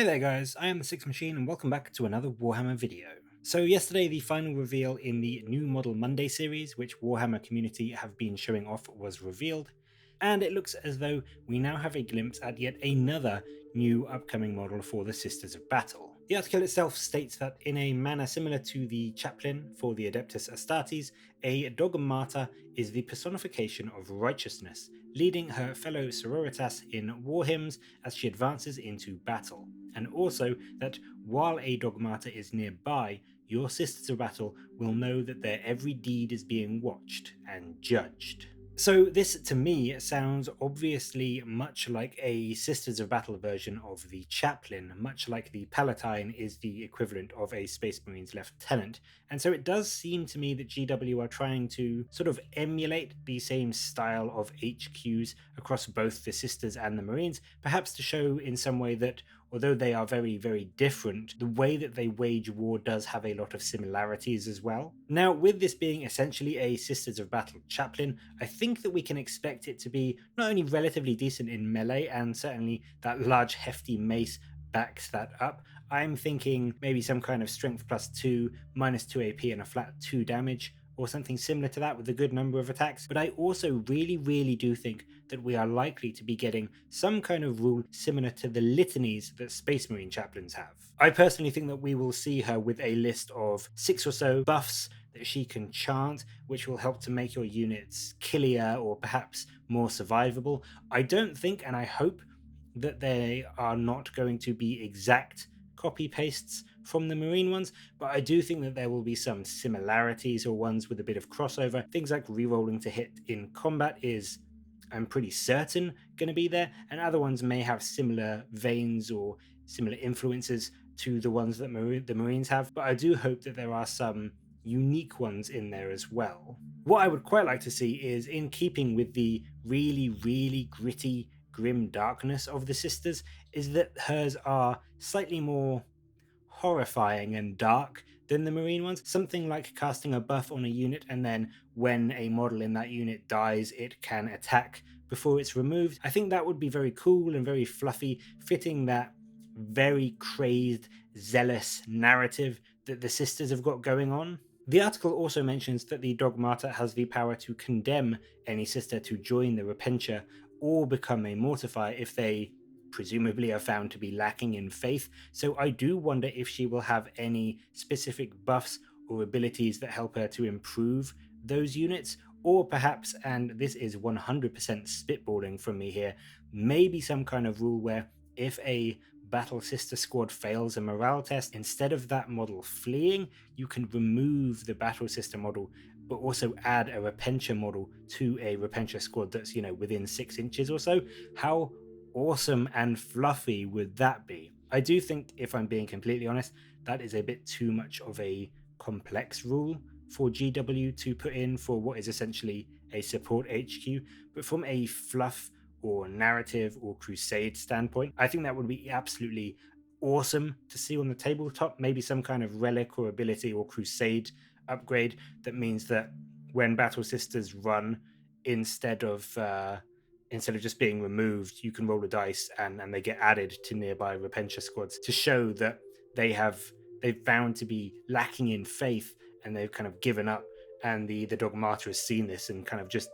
Hey there guys, I am the Six Machine and welcome back to another Warhammer video. So yesterday the final reveal in the New Model Monday series, which Warhammer community have been showing off, was revealed, and it looks as though we now have a glimpse at yet another new upcoming model for the Sisters of Battle. The article itself states that in a manner similar to the Chaplain for the Adeptus Astartes, a Dogmata is the personification of righteousness, leading her fellow Sororitas in war hymns as she advances into battle, and also that while a Dogmata is nearby, your Sisters of Battle will know that their every deed is being watched and judged. So this to me sounds obviously much like a Sisters of Battle version of the Chaplain, much like the Palatine is the equivalent of a Space Marines Lieutenant. And so it does seem to me that GW are trying to sort of emulate the same style of HQs across both the Sisters and the Marines, perhaps to show in some way that although they are very, very different, the way that they wage war does have a lot of similarities as well. Now, with this being essentially a Sisters of Battle Chaplain, I think that we can expect it to be not only relatively decent in melee, and certainly that large hefty mace backs that up. I'm thinking maybe some kind of strength +2, -2 AP, and a flat 2 damage, or something similar to that with a good number of attacks. But I also really do think that we are likely to be getting some kind of rule similar to the Litanies that Space Marine chaplains have. I personally think that we will see her with a list of 6 or so buffs that she can chant, which will help to make your units killier or perhaps more survivable. I don't think, and I hope, that they are not going to be exact copy pastes from the Marine ones, but I do think that there will be some similarities or ones with a bit of crossover. Things like rerolling to hit in combat is, I'm pretty certain, going to be there, and other ones may have similar veins or similar influences to the ones that the Marines have, but I do hope that there are some unique ones in there as well. What I would quite like to see is, in keeping with the really gritty, grim darkness of the Sisters, is that hers are slightly more horrifying and dark than the Marine ones. Something like casting a buff on a unit, and then when a model in that unit dies, it can attack before it's removed. I think that would be very cool and very fluffy, fitting that very crazed, zealous narrative that the Sisters have got going on. The article also mentions that the Dogmata has the power to condemn any sister to join the Repentia or become a Mortify if they presumably are found to be lacking in faith. So I do wonder if she will have any specific buffs or abilities that help her to improve those units, or perhaps, and this is 100% spitballing from me here, maybe some kind of rule where if a Battle Sister squad fails a morale test, instead of that model fleeing, you can remove the Battle Sister model, but also add a Repentia model to a Repentia squad that's, within 6 inches or so. How awesome and fluffy would that be? I do think, if I'm being completely honest, that is a bit too much of a complex rule for GW to put in for what is essentially a support HQ, but from a fluff or narrative or crusade standpoint, I think that would be absolutely awesome to see on the tabletop. Maybe some kind of relic or ability or crusade upgrade that means that when Battle Sisters run, instead of just being removed, you can roll a dice and they get added to nearby Repentia squads to show that they've found to be lacking in faith and they've kind of given up, and the Dogmata has seen this and kind of just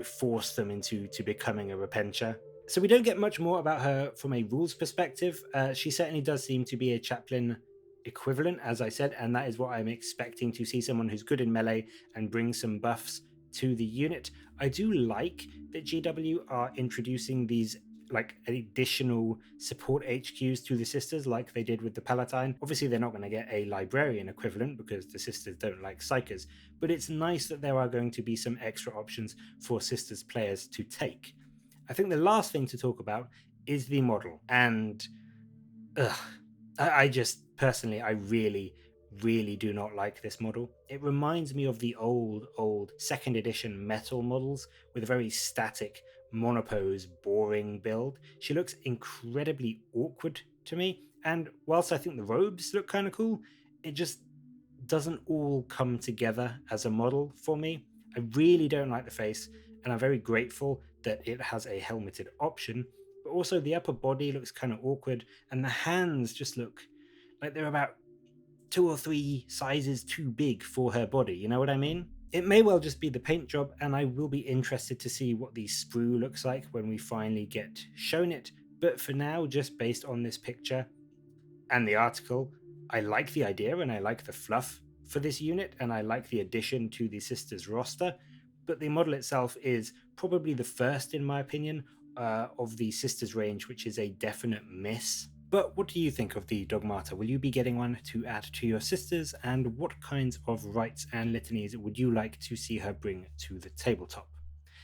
forced them into becoming a Repentia. So we don't get much more about her from a rules perspective. She certainly does seem to be a Chaplain equivalent, as I said, and that is what I'm expecting to see, someone who's good in melee and bring some buffs to the unit. I do like that GW are introducing these like additional support HQs to the Sisters like they did with the Palatine. Obviously they're not going to get a librarian equivalent because the Sisters don't like psychers, but it's nice that there are going to be some extra options for Sisters players to take. I think the last thing to talk about is the model, and I just personally, I really do not like this model. It reminds me of the old second edition metal models with a very static, monopose, boring build. She looks incredibly awkward to me, and whilst I think the robes look kind of cool, it just doesn't all come together as a model for me. I really don't like the face, and I'm very grateful that it has a helmeted option, but but also the upper body looks kind of awkward, and the hands just look like they're about 2 or 3 sizes too big for her body. You know what I mean? It may well just be the paint job, and I will be interested to see what the sprue looks like when we finally get shown it. But for now, just based on this picture and the article, I like the idea and I like the fluff for this unit, and I like the addition to the Sisters roster. But the model itself is probably the first, in my opinion, of the Sisters range, which is a definite miss. But what do you think of the Dogmata? Will you be getting one to add to your Sisters? And what kinds of rites and litanies would you like to see her bring to the tabletop?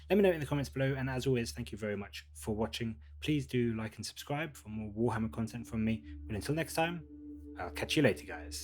Let me know in the comments below, and as always, thank you very much for watching. Please do like and subscribe for more Warhammer content from me. But until next time, I'll catch you later, guys.